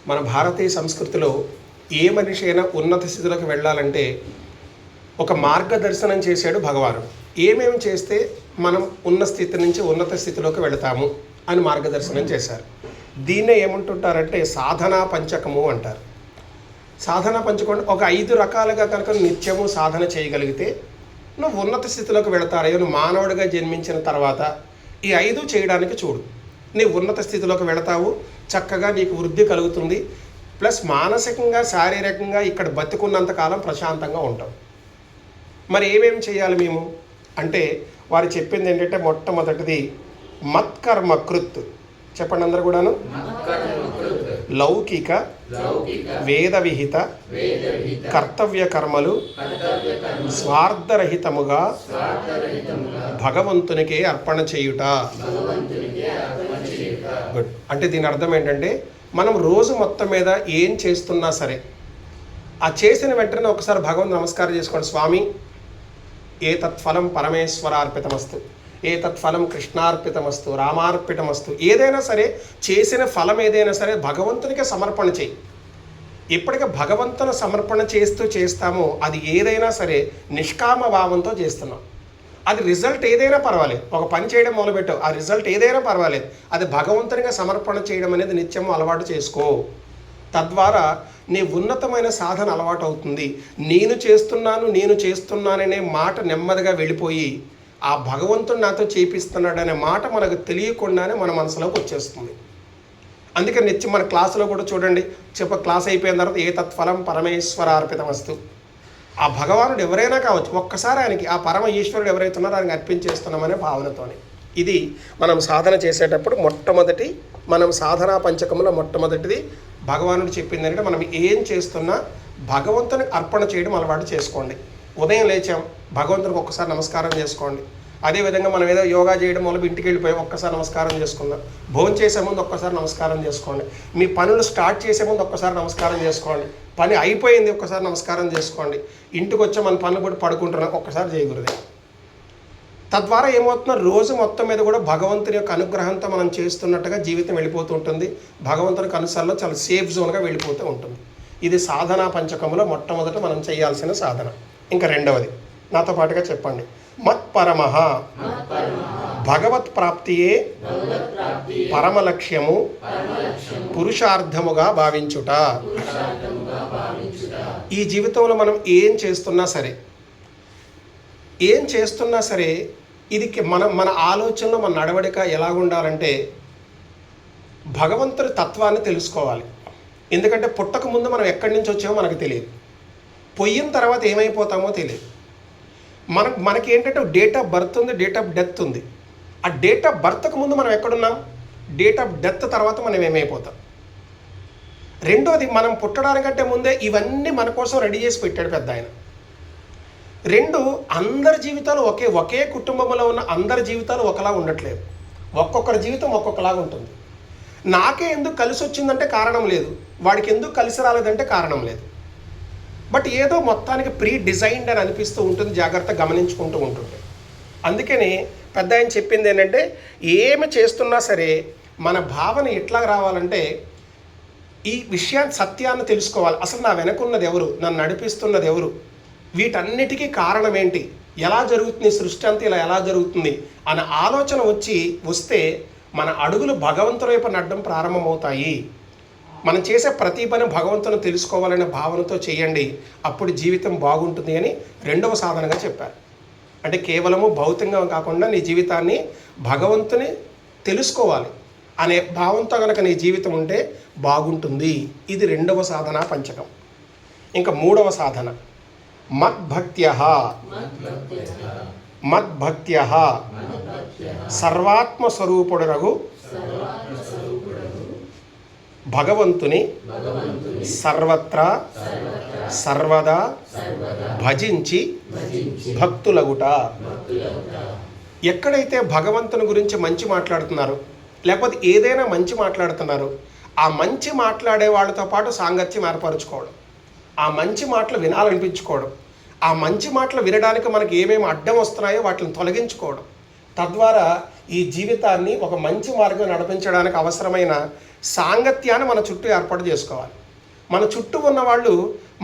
మన భారతీయ సంస్కృతిలో ఏ మనిషి అయినా ఉన్నత స్థితిలోకి వెళ్ళాలంటే ఒక మార్గదర్శనం చేశాడు భగవానుడు. ఏమేమి చేస్తే మనం ఉన్న స్థితి నుంచి ఉన్నత స్థితిలోకి వెళతాము అని మార్గదర్శనం చేశారు. దీన్నే ఏమంటుంటారంటే సాధనా పంచకము అంటారు. సాధనా పంచకం ఒక 5 రకాలుగా కనుక నిత్యము సాధన చేయగలిగితే నువ్వు ఉన్నత స్థితిలోకి వెళతారో. నువ్వు మానవుడిగా జన్మించిన తర్వాత ఈ 5 చేయడానికి చూడు, నీవు ఉన్నత స్థితిలోకి వెళతావు, చక్కగా నీకు వృద్ధి కలుగుతుంది, ప్లస్ మానసికంగా శారీరకంగా ఇక్కడ బతికున్నంతకాలం ప్రశాంతంగా ఉంటాం. మరి ఏమేమి చేయాలి మేము అంటే వారు చెప్పింది ఏంటంటే మొట్టమొదటిది మత్కర్మ కృత్. చెప్పండి అందరు కూడాను. లౌకిక వేద విహిత కర్తవ్య కర్మలు స్వార్థరహితముగా భగవంతునికే అర్పణ చేయుట. గుడ్. అంటే దీని అర్థం ఏంటంటే మనం రోజు మొత్తం మీద ఏం చేస్తున్నా సరే ఆ చేసిన వెంటనే ఒకసారి భగవంతు నమస్కారం చేసుకోండి. స్వామి, ఏ తత్ఫలం పరమేశ్వరార్పితమస్తు, ఏ తత్ఫలం కృష్ణార్పితమస్తు, రామార్పితమస్తు. ఏదైనా సరే చేసిన ఫలం ఏదైనా సరే భగవంతునికి సమర్పణ చేయి. ఇప్పటికే భగవంతుని సమర్పణ చేస్తామో అది ఏదైనా సరే నిష్కామ భావంతో చేస్తున్నాం. అది రిజల్ట్ ఏదైనా పర్వాలేదు. ఒక పని చేయడం మొదలుపెట్టావు, ఆ రిజల్ట్ ఏదైనా పర్వాలేదు, అది భగవంతునిగా సమర్పణ చేయడం అనేది నిత్యం అలవాటు చేసుకో. తద్వారా నీ ఉన్నతమైన సాధన అలవాటు అవుతుంది. నేను చేస్తున్నాననే మాట నెమ్మదిగా వెళ్ళిపోయి ఆ భగవంతుడు నాతో చేపిస్తున్నాడనే మాట మనకు తెలియకుండానే మన మనసులోకి వచ్చేస్తుంది. అందుకే నిత్యం మన క్లాసులో కూడా చూడండి, క్లాస్ అయిపోయిన తర్వాత ఏ తత్ఫలం పరమేశ్వరార్పితమస్తు. ఆ భగవానుడు ఎవరైనా కావచ్చు, ఒక్కసారి ఆయనకి ఆ పరమ ఈశ్వరుడు ఎవరైతే ఉన్నారో ఆయనకి అర్పించేస్తున్నామనే భావనతోనే. ఇది మనం సాధన చేసేటప్పుడు మనం సాధనా పంచకంలో మొట్టమొదటిది భగవానుడు చెప్పింది ఏంటంటే మనం ఏం చేస్తున్నా భగవంతుని అర్పణ చేయడం అలవాటు చేసుకోండి. ఉదయం లేచాం, భగవంతునికి ఒక్కసారి నమస్కారం చేసుకోండి. అదేవిధంగా మనం ఏదో యోగా చేయడం వల్ల ఇంటికి వెళ్ళిపోయి ఒక్కసారి నమస్కారం చేసుకుందాం. భోజనం చేసే ముందు ఒక్కసారి నమస్కారం చేసుకోండి. మీ పనులు స్టార్ట్ చేసే ముందు ఒక్కసారి నమస్కారం చేసుకోండి. పని అయిపోయింది ఒక్కసారి నమస్కారం చేసుకోండి. ఇంటికి వచ్చి మన పనులు కూడా పడుకుంటున్నాం, ఒక్కసారి చేయకూడదు. తద్వారా ఏమవుతుందో రోజు మొత్తం మీద కూడా భగవంతుని యొక్క అనుగ్రహంతో మనం చేస్తున్నట్టుగా జీవితం వెళ్ళిపోతూ ఉంటుంది. భగవంతునికి అనుసరణలో చాలా సేఫ్ జోన్గా వెళ్ళిపోతూ ఉంటుంది. ఇది సాధనా పంచకంలో మొట్టమొదట మనం చేయాల్సిన సాధన. ఇంకా రెండవది నాతో పాటుగా చెప్పండి. మత్పరమః భగవత్ ప్రాప్తియే పరమ లక్ష్యము పురుషార్థముగా భావించుట. ఈ జీవితంలో మనం ఏం చేస్తున్నా సరే ఇది మన ఆలోచనలో మన నడవడిక ఎలా ఉండాలంటే భగవంతుడి తత్వాన్ని తెలుసుకోవాలి. ఎందుకంటే పుట్టక ముందు మనం ఎక్కడి నుంచి వచ్చామో మనకు తెలియదు, పోయిన తర్వాత ఏమైపోతామో తెలియదు. మనకి ఏంటంటే డేట్ ఆఫ్ బర్త్ ఉంది, డేట్ ఆఫ్ డెత్ ఉంది. ఆ డేట్ ఆఫ్ బర్త్కు ముందు మనం ఎక్కడున్నాం, డేట్ ఆఫ్ డెత్ తర్వాత మనం ఏమైపోతాం. రెండోది, మనం పుట్టడానికంటే ముందే ఇవన్నీ మన కోసం రెడీ చేసి పెట్టాడు పెద్ద ఆయన. రెండు, అందరి జీవితాలు ఒకే కుటుంబంలో ఉన్న అందరి జీవితాలు ఒకలా ఉండట్లేదు. ఒక్కొక్కరి జీవితం ఒక్కొక్కలాగా ఉంటుంది. నాకే ఎందుకు కలిసి వచ్చిందంటే కారణం లేదు, వాడికి ఎందుకు కలిసి రాలేదంటే కారణం లేదు. బట్ ఏదో మొత్తానికి ప్రీ డిజైన్డ్ అని అనిపిస్తూ ఉంటుంది, జాగ్రత్తగా గమనించుకుంటూ ఉంటుంది. అందుకని పెద్ద ఆయన చెప్పింది ఏంటంటే ఏమి చేస్తున్నా సరే మన భావన ఎట్లా రావాలంటే ఈ విషయాన్ని సత్యాన్ని తెలుసుకోవాలి. అసలు నా వెనకున్నది ఎవరు, నన్ను నడిపిస్తున్నది ఎవరు, వీటన్నిటికీ కారణం ఏంటి, ఎలా జరుగుతుంది, సృష్టి అంతా ఇలా ఎలా జరుగుతుంది అనే ఆలోచన వస్తే మన అడుగులు భగవంతుని వైపు నడడం ప్రారంభమవుతాయి. మనం చేసే ప్రతి పని భగవంతుని తెలుసుకోవాలనే భావనతో చేయండి, అప్పుడు జీవితం బాగుంటుంది అని రెండవ సాధనగా చెప్పారు. అంటే కేవలము భౌతికంగా కాకుండా నీ జీవితాన్ని భగవంతుని తెలుసుకోవాలి అనే భావంతో కనుక నీ జీవితం ఉంటే బాగుంటుంది. ఇది రెండవ సాధన పంచకం. ఇంకా మూడవ సాధన మద్భక్త్యః సర్వాత్మస్వరూపుడగు భగవంతుని సర్వత్రా సర్వదా భజించి భక్తులగుట. ఎక్కడైతే భగవంతుని గురించి మంచి మాట్లాడుతున్నారు, లేకపోతే ఏదైనా మంచి మాట్లాడుతున్నారు, ఆ మంచి మాట్లాడే వాళ్ళతో పాటు సాంగత్యం ఏర్పరచుకోవడం, ఆ మంచి మాటలు వినాలనిపించుకోవడం, ఆ మంచి మాటలు వినడానికి మనకి ఏమేమి అడ్డం వస్తున్నాయో వాటిని తొలగించుకోవడం, తద్వారా ఈ జీవితాన్ని ఒక మంచి మార్గం నడిపించడానికి అవసరమైన సాంగత్యాన్ని మన చుట్టూ ఏర్పాటు చేసుకోవాలి. మన చుట్టూ ఉన్న వాళ్ళు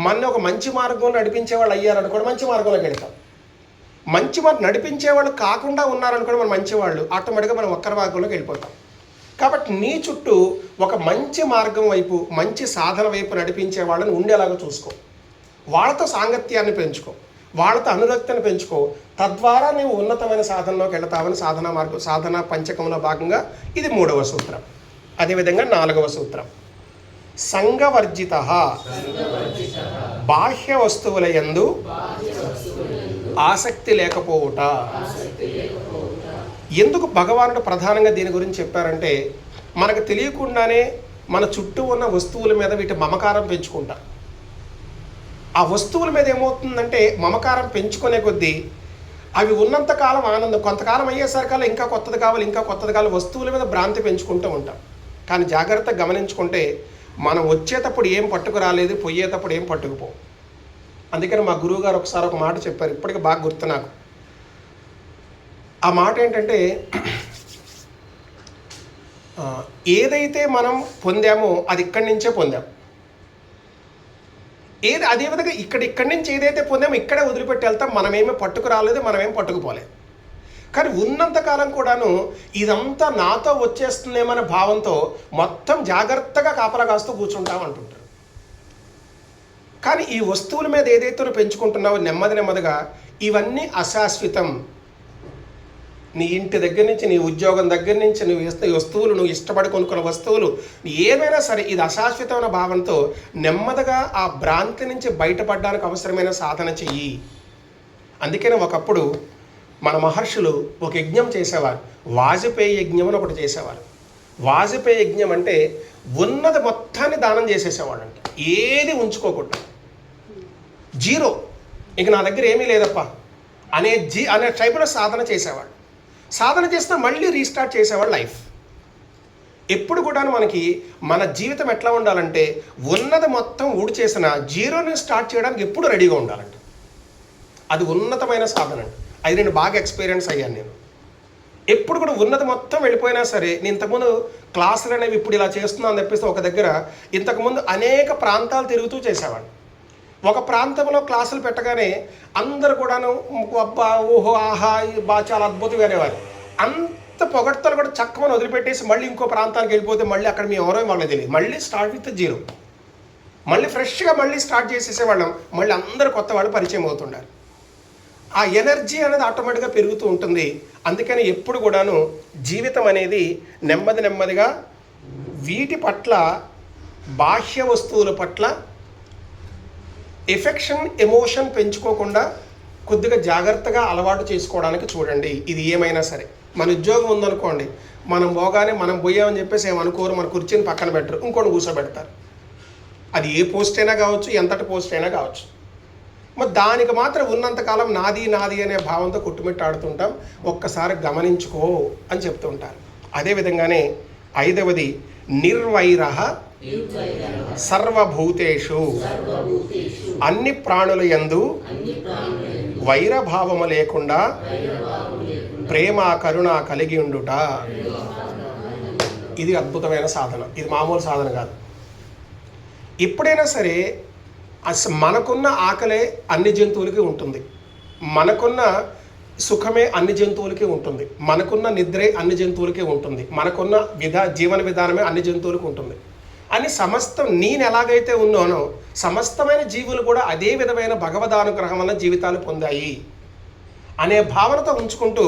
మన ఒక మంచి మార్గంలో నడిపించే వాళ్ళు అయ్యారనుకోండి, మంచి మార్గంలోకి వెళ్తాం. మంచి నడిపించే వాళ్ళు కాకుండా ఉన్నారనుకోండి మన మంచివాళ్ళు, ఆటోమేటిక్గా మనం ఒక్కరి మార్గంలోకి వెళ్ళిపోతాం. కాబట్టి నీ చుట్టూ ఒక మంచి మార్గం వైపు, మంచి సాధన వైపు నడిపించే వాళ్ళని ఉండేలాగా చూసుకో. వాళ్ళతో సాంగత్యాన్ని పెంచుకో, వాళ్ళతో అనురక్తిని పెంచుకో. తద్వారా నీవు ఉన్నతమైన సాధనలోకి వెళతావని సాధన పంచకంలో భాగంగా ఇది 3వ సూత్రం. అదేవిధంగా 4వ సూత్రం, సంగవర్జిత బాహ్య వస్తువుల యందు ఆసక్తి లేకపోవుట. ఎందుకు భగవానుడు ప్రధానంగా దీని గురించి చెప్పారంటే, మనకు తెలియకుండానే మన చుట్టూ ఉన్న వస్తువుల మీద వీటి మమకారం పెంచుకుంటాం. ఆ వస్తువుల మీద ఏమవుతుందంటే మమకారం పెంచుకునే కొద్దీ అవి ఉన్నంతకాలం ఆనందం, కొంతకాలం అయ్యేసరికల్లా ఇంకా కొత్తది కావాలి, ఇంకా కొత్తది కావాలి, వస్తువుల మీద భ్రాంతి పెంచుకుంటూ ఉంటాం. కానీ జాగ్రత్తగా గమనించుకుంటే మనం వచ్చేటప్పుడు ఏం పట్టుకు రాలేదు, పోయేటప్పుడు ఏం పట్టుకుపో. అందుకని మా గురువు గారు ఒకసారి ఒక మాట చెప్పారు, ఇప్పటికీ బాగా గుర్తు నాకు. ఆ మాట ఏంటంటే, ఏదైతే మనం పొందామో అది ఇక్కడి నుంచే పొందాం. అదేవిధంగా ఇక్కడి నుంచి ఏదైతే పొందామో ఇక్కడే వదిలిపెట్టి వెళ్తాం. మనమేమీ పట్టుకు రాలేదు, మనమేం పట్టుకుపోలేదు. కానీ ఉన్నంతకాలం కూడాను ఇదంతా నాతో వచ్చేస్తుందేమనే భావంతో మొత్తం జాగ్రత్తగా కాపలా కాస్తూ కూర్చుంటాం అంటుంటారు. కానీ ఈ వస్తువుల మీద ఏదైతే నువ్వు పెంచుకుంటున్నావో నెమ్మదిగా ఇవన్నీ అశాశ్వతం. నీ ఇంటి దగ్గర నుంచి, నీ ఉద్యోగం దగ్గర నుంచి, నువ్వు వస్తువులు, నువ్వు ఇష్టపడి కొనుక్కున్న వస్తువులు ఏమైనా సరే ఇది అశాశ్వతమైన భావంతో నెమ్మదిగా ఆ భ్రాంతి నుంచి బయటపడడానికి అవసరమైన సాధన చెయ్యి. అందుకని ఒకప్పుడు మన మహర్షులు ఒక యజ్ఞం చేసేవారు, వాజపేయి యజ్ఞం అని ఒకటి చేసేవారు. వాజపేయి యజ్ఞం అంటే ఉన్నది మొత్తాన్ని దానం చేసేసేవాడు అంట, ఏది ఉంచుకోకుండా. జీరో, ఇంక నా దగ్గర ఏమీ లేదప్ప అనే టైపులో సాధన చేసేవాడు. సాధన చేస్తే మళ్ళీ రీస్టార్ట్ చేసేవాడు లైఫ్. ఎప్పుడు కూడా మనకి మన జీవితం ఎట్లా ఉండాలంటే ఉన్నది మొత్తం ఊడి చేసిన జీరోని స్టార్ట్ చేయడానికి ఎప్పుడు రెడీగా ఉండాలంట. అది ఉన్నతమైన సాధన అండి. అది నేను బాగా ఎక్స్పీరియన్స్ అయ్యాను. నేను ఎప్పుడు కూడా ఉన్నది మొత్తం వెళ్ళిపోయినా సరే, నేను ఇంతకుముందు క్లాసులు అనేవి ఇప్పుడు ఇలా చేస్తున్నాను అని చెప్పేసి ఒక దగ్గర ఇంతకుముందు అనేక ప్రాంతాలు తిరుగుతూ చేసేవాడిని. ఒక ప్రాంతంలో క్లాసులు పెట్టగానే అందరు కూడాను అబ్బా, ఓహో, ఆహా, బాగా చాలా అద్భుతంగా అనేవారు. అంత పొగడ్తలు కూడా చక్కమని వదిలిపెట్టేసి మళ్ళీ ఇంకో ప్రాంతానికి వెళ్ళిపోతే మళ్ళీ అక్కడ మేము ఎవరో వాళ్ళకి తెలియదు, మళ్ళీ స్టార్ట్ విత్ జీరో, మళ్ళీ ఫ్రెష్గా మళ్ళీ స్టార్ట్ చేసేసేవాళ్ళం. మళ్ళీ అందరు కొత్త వాళ్ళు పరిచయం అవుతుండారు. ఆ ఎనర్జీ అనేది ఆటోమేటిక్గా పెరుగుతూ ఉంటుంది. అందుకని ఎప్పుడు కూడాను జీవితం అనేది నెమ్మదిగా వీటి పట్ల, బాహ్య వస్తువుల పట్ల ఎఫెక్షన్, ఎమోషన్ పెంచుకోకుండా కొద్దిగా జాగ్రత్తగా అలవాటు చేసుకోవడానికి చూడండి. ఇది ఏమైనా సరే, మన ఉద్యోగం ఉందనుకోండి, మనం పోగానే మనం పోయామని చెప్పేసి ఏమనుకోరు, మన కుర్చీని పక్కన పెట్టరు, ఇంకోటి కూర్చోబెడతారు. అది ఏ పోస్ట్ అయినా కావచ్చు, ఎంతటి పోస్ట్ అయినా కావచ్చు. మరి దానికి మాత్రం ఉన్నంతకాలం నాది అనే భావంతో కుట్టుమిట్టాడుతుంటాం. ఒక్కసారి గమనించుకో అని చెప్తూ ఉంటారు. అదేవిధంగానే 5వది నిర్వైరః సర్వభూతేషు, అన్ని ప్రాణుల యందు వైరభావము లేకుండా ప్రేమ, కరుణ కలిగి ఉండుట. ఇది అద్భుతమైన సాధన. ఇది మామూలు సాధన కాదు. ఎప్పుడైనా సరే మనకున్న ఆకలే అన్ని జంతువులకి ఉంటుంది, మనకున్న సుఖమే అన్ని జంతువులకి ఉంటుంది, మనకున్న నిద్రే అన్ని జంతువులకి ఉంటుంది, మనకున్న జీవన విధానమే అన్ని జంతువులకు ఉంటుంది అని సమస్తం నేను ఎలాగైతే ఉన్నానో సమస్తమైన జీవులు కూడా అదే విధమైన భగవదానుగ్రహం వల్ల జీవితాలు పొందాయి అనే భావనతో ఉంచుకుంటూ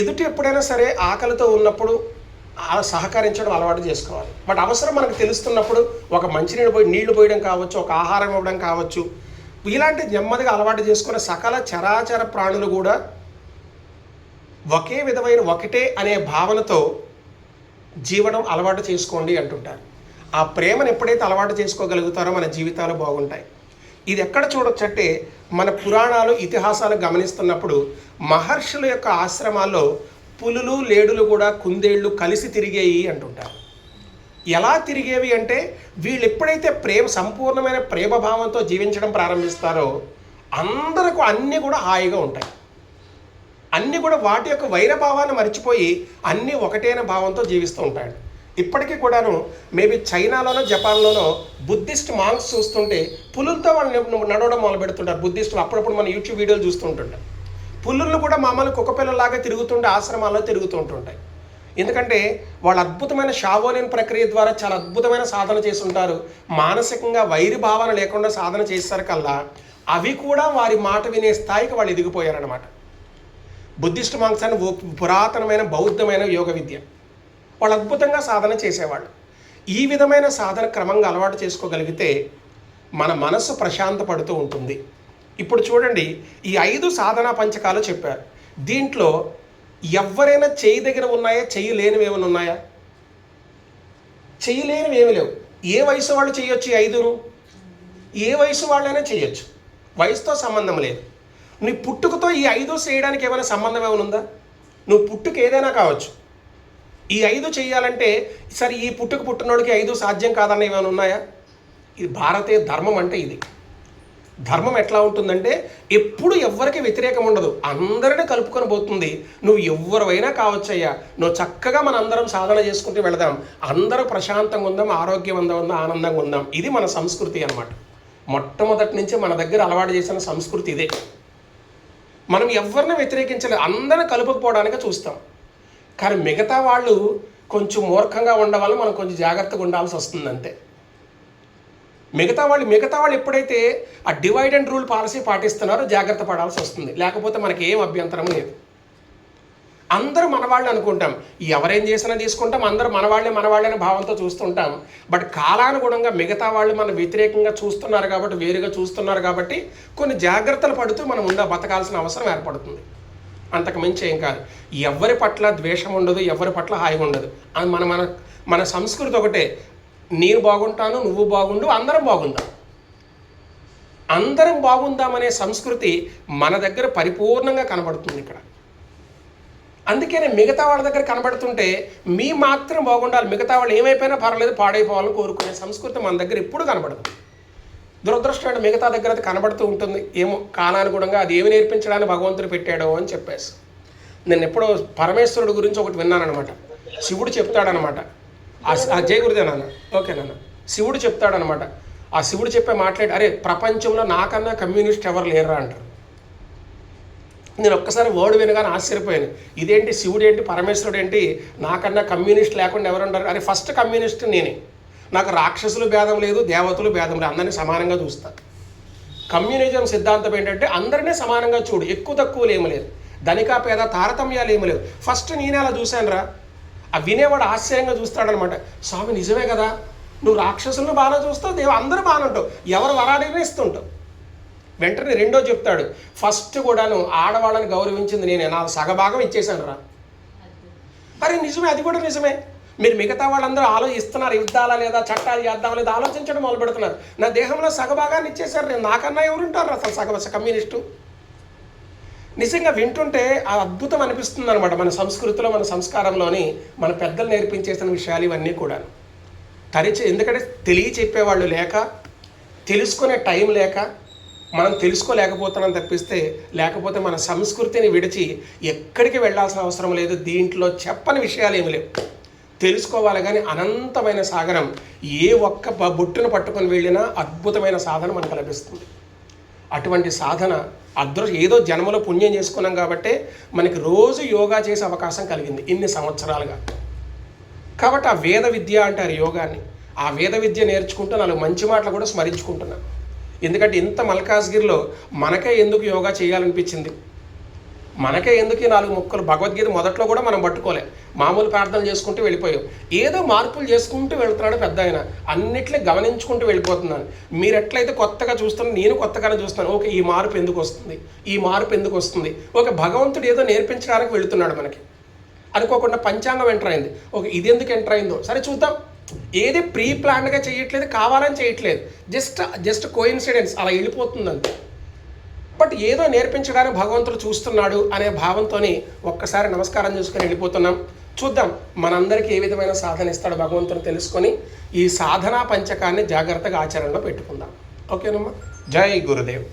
ఎదుటి ఎప్పుడైనా సరే ఆకలితో ఉన్నప్పుడు సహకరించడం అలవాటు చేసుకోవాలి. బట్ అవసరం మనకు తెలుస్తున్నప్పుడు ఒక నీళ్లు పోయడం కావచ్చు, ఒక ఆహారం ఇవ్వడం కావచ్చు, ఇలాంటి నెమ్మదిగా అలవాటు చేసుకున్న సకల చరాచర ప్రాణులు కూడా ఒకే విధమైన ఒకటే అనే భావనతో జీవనం అలవాటు చేసుకోండి అంటుంటారు. ఆ ప్రేమను ఎప్పుడైతే అలవాటు చేసుకోగలుగుతారో మన జీవితాలు బాగుంటాయి. ఇది ఎక్కడ చూడొచ్చంటే మన పురాణాలు, ఇతిహాసాలు గమనిస్తున్నప్పుడు మహర్షుల యొక్క ఆశ్రమాల్లో పులులు, లేడులు కూడా, కుందేళ్ళు కలిసి తిరిగేయి అంటుంటారు. ఎలా తిరిగేవి అంటే వీళ్ళు ఎప్పుడైతే సంపూర్ణమైన ప్రేమభావంతో జీవించడం ప్రారంభిస్తారో అందరికీ అన్నీ కూడా హాయిగా ఉంటాయి. అన్నీ కూడా వాటి యొక్క వైరభావాన్ని మర్చిపోయి అన్నీ ఒకటైన భావంతో జీవిస్తూ ఉంటాడు. ఇప్పటికీ కూడాను మేబీ చైనాలోనో జపాన్లోనో బుద్ధిస్ట్ మాంగ్స్ చూస్తుంటే పులులతో వాళ్ళు నడవడం మొదలు పెడుతుంటారు. బుద్ధిస్టులు అప్పుడప్పుడు మన యూట్యూబ్ వీడియోలు చూస్తుంటుంటాం. పులులు కూడా మామూలు కుక్క పిల్లలాగా తిరుగుతుంటే ఆశ్రమాల్లో తిరుగుతూ ఉంటుంటాయి. ఎందుకంటే వాళ్ళు అద్భుతమైన షావోలిన్ ప్రక్రియ ద్వారా చాలా అద్భుతమైన సాధన చేసి ఉంటారు. మానసికంగా వైరి భావన లేకుండా సాధన చేసేసరికల్లా అవి కూడా వారి మాట వినే స్థాయికి వాళ్ళు ఎదిగిపోయారనమాట. బుద్ధిస్ట్ మాంగ్స్ అని పురాతనమైన బౌద్ధమైన యోగ విద్య. వాళ్ళు అద్భుతంగా సాధన చేసేవాళ్ళు. ఈ విధమైన సాధన క్రమంగా అలవాటు చేసుకోగలిగితే మన మనస్సు ప్రశాంత పడుతూ ఉంటుంది. ఇప్పుడు చూడండి, ఈ 5 సాధనా పంచకాలు చెప్పారు. దీంట్లో ఎవరైనా చేయి దగ్గర ఉన్నాయా, చెయ్యి లేనివి ఏమైనా ఉన్నాయా? చెయ్యి లేనివి ఏమి లేవు. ఏ వయసు వాళ్ళు చేయొచ్చు? ఈ 5ను ఏ వయసు వాళ్ళైనా చేయొచ్చు. వయసుతో సంబంధం లేదు. నీ పుట్టుకతో ఈ 5 చేయడానికి ఏమైనా సంబంధం ఏమైనా ఉందా? నువ్వు పుట్టుక ఏదైనా కావచ్చు. ఈ 5 చేయాలంటే సరే ఈ పుట్టినోడికి 5 సాధ్యం కాదన్న ఏమైనా ఉన్నాయా? ఇది భారతీయ ధర్మం. అంటే ఇది ధర్మం ఎట్లా ఉంటుందంటే ఎప్పుడు ఎవ్వరికి వ్యతిరేకం ఉండదు, అందరినీ కలుపుకొని పోతుంది. నువ్వు ఎవరివైనా కావచ్చయ్యా, నువ్వు చక్కగా మన అందరం సాధన చేసుకుంటూ వెళదాం, అందరూ ప్రశాంతంగా ఉందాం, ఆరోగ్యవంతంగా ఉందాం, ఆనందంగా ఉందాం. ఇది మన సంస్కృతి అన్నమాట. మొట్టమొదటి నుంచి మన దగ్గర అలవాటు చేసిన సంస్కృతి ఇదే. మనం ఎవరిని వ్యతిరేకించలేదు, అందరిని కలుపుకుపోవడానికి చూస్తాం. కానీ మిగతా వాళ్ళు కొంచెం మూర్ఖంగా ఉండడం మనం కొంచెం జాగ్రత్తగా ఉండాల్సి వస్తుంది అంతే. మిగతా వాళ్ళు ఎప్పుడైతే ఆ డివైడ్ అండ్ రూల్ పాలసీ పాటిస్తున్నారో జాగ్రత్త పడాల్సి వస్తుంది. లేకపోతే మనకి ఏం అభ్యంతరం లేదు. అందరూ మనవాళ్ళు అనుకుంటాం, ఎవరేం చేసినా తీసుకుంటాం, అందరూ మనవాళ్ళని భావంతో చూస్తుంటాం. బట్ కాలానుగుణంగా మిగతా వాళ్ళు మన వ్యతిరేకంగా చూస్తున్నారు కాబట్టి, వేరుగా చూస్తున్నారు కాబట్టి కొన్ని జాగ్రత్తలు పడుతూ మనం బతకాల్సిన అవసరం ఏర్పడుతుంది. అంతకు మించి ఏం కాదు. ఎవరి పట్ల ద్వేషం ఉండదు, ఎవరి పట్ల హాయిగా ఉండదు. అది మన సంస్కృతి ఒకటే. నేను బాగుంటాను, నువ్వు బాగుండు, అందరం బాగుందాం. అందరం బాగుందామనే సంస్కృతి మన దగ్గర పరిపూర్ణంగా కనబడుతుంది ఇక్కడ. అందుకనే మిగతా వాళ్ళ దగ్గర కనబడుతుంటే మీ మాత్రం బాగుండాలి, మిగతా వాళ్ళు ఏమైపోయినా పర్వాలేదు, పాడైపోవాలని కోరుకునే సంస్కృతి మన దగ్గర ఎప్పుడు కనబడదు. దురదృష్టం మిగతా దగ్గర అది కనబడుతూ ఉంటుంది. ఏమో కాలానుగుణంగా అది ఏమి నేర్పించడానికి భగవంతుడు పెట్టాడో అని చెప్పేసి. నేను ఎప్పుడో పరమేశ్వరుడు గురించి ఒకటి విన్నానమాట. శివుడు చెప్తాడనమాట. జయ గురుదే నాన్న, ఓకే నాన్న. శివుడు చెప్తాడనమాట. ఆ శివుడు చెప్పే మాట్లాడి, అరే ప్రపంచంలో నాకన్నా కమ్యూనిస్ట్ ఎవరు లేరా అంటారు. నేను ఒక్కసారి వర్డ్ వినగానే ఆశ్చర్యపోయాను. ఇదేంటి శివుడు ఏంటి, పరమేశ్వరుడు ఏంటి, నాకన్నా కమ్యూనిస్ట్ లేకుండా ఎవరు ఉంటారు? అరే ఫస్ట్ కమ్యూనిస్ట్ నేనే. నాకు రాక్షసులు భేదం లేదు, దేవతలు భేదం లేదు, అందరినీ సమానంగా చూస్తా. కమ్యూనిజం సిద్ధాంతం ఏంటంటే అందరినీ సమానంగా చూడు, ఎక్కువ తక్కువలు ఏమి లేదు, ధనిక పేద తారతమ్యాలు ఏమి లేదు. ఫస్ట్ నేనే అలా చూశాను రా. ఆ వినేవాడు ఆశ్చర్యంగా చూస్తాడనమాట. స్వామి నిజమే కదా, నువ్వు రాక్షసులను బాగా చూస్తావు, అందరూ బాగా ఉంటావు, ఎవరు వరాడినా ఇస్తుంటావు. వెంటనే రెండో చెప్తాడు, ఫస్ట్ కూడాను ఆడవాళ్ళని గౌరవించింది నేనే, నా సగభాగం ఇచ్చేశాను రా. అరే నిజమే, అది కూడా నిజమే. మీరు మిగతా వాళ్ళందరూ ఆలోచిస్తున్నారు, యుద్ధాలా లేదా, చట్టాలు చేద్దాం లేదా ఆలోచించడం మొదలు పెడుతున్నారు. నా దేహంలో సగభాగాన్ని ఇచ్చేశారు, నేను నాకన్నా ఎవరుంటారు అసలు కమ్యూనిస్టు. నిజంగా వింటుంటే ఆ అద్భుతం అనిపిస్తుంది అనమాట. మన సంస్కృతిలో, మన సంస్కారంలోని మన పెద్దలు నేర్పించేసిన విషయాలు ఇవన్నీ కూడా ఎందుకంటే చెప్పేవాళ్ళు లేక, తెలుసుకునే టైం లేక మనం తెలుసుకోలేకపోతున్నాం తప్పిస్తే, లేకపోతే మన సంస్కృతిని విడిచి ఎక్కడికి వెళ్ళాల్సిన అవసరం లేదు. దీంట్లో చెప్పని విషయాలు ఏమి లేవు, తెలుసుకోవాలి. కానీ అనంతమైన సాగరం, ఏ ఒక్క బొట్టును పట్టుకొని వెళ్ళినా అద్భుతమైన సాధన మనకు లభిస్తుంది. అటువంటి సాధన ఏదో జన్మలో పుణ్యం చేసుకున్నాం కాబట్టే మనకి రోజు యోగా చేసే అవకాశం కలిగింది ఇన్ని సంవత్సరాలుగా. కాబట్టి ఆ వేద విద్య అంటారు యోగాన్ని. ఆ వేద విద్య నేర్చుకుంటూ 4 మంచి మాటలు కూడా స్మరించుకుంటున్నాను. ఎందుకంటే ఇంత మల్కాజ్గిరిలో మనకే ఎందుకు యోగా చేయాలనిపించింది, మనకే ఎందుకు 4 ముక్కలు. భగవద్గీత మొదట్లో కూడా మనం పట్టుకోలే, మామూలు ప్రార్థనలు చేసుకుంటూ వెళ్ళిపోయాం. ఏదో మార్పులు చేసుకుంటూ వెళ్తున్నాడు పెద్ద ఆయన, అన్నిట్లే గమనించుకుంటూ వెళ్ళిపోతున్నాను. మీరు ఎట్లయితే కొత్తగా చూస్తున్నా, నేను కొత్తగానే చూస్తాను. ఓకే, ఈ మార్పు ఎందుకు వస్తుంది, ఈ మార్పు ఎందుకు వస్తుంది. ఓకే, భగవంతుడు ఏదో నేర్పించడానికి వెళుతున్నాడు మనకి. అనుకోకుండా పంచాంగం ఎంటర్ అయింది, ఓకే ఇది ఎందుకు ఎంటర్ అయిందో సరే చూద్దాం. ఏది ప్రీ ప్లాన్డ్గా చేయట్లేదు, కావాలని చేయట్లేదు, జస్ట్ కోఇన్సిడెన్స్ అలా వెళ్ళిపోతుంది అంతే. బట్ ఏదో నేర్పించడానికి భగవంతుడు చూస్తున్నాడు అనే భావంతో ఒక్కసారి నమస్కారం చేసుకొని వెళ్ళిపోతున్నాం. చూద్దాం మనందరికీ ఏ విధమైన సాధన ఇస్తాడో భగవంతుని తెలుసుకొని ఈ సాధనా పంచకాన్ని జాగ్రత్తగా ఆచరణలో పెట్టుకుందాం. ఓకేనమ్మా, జై గురుదేవ్.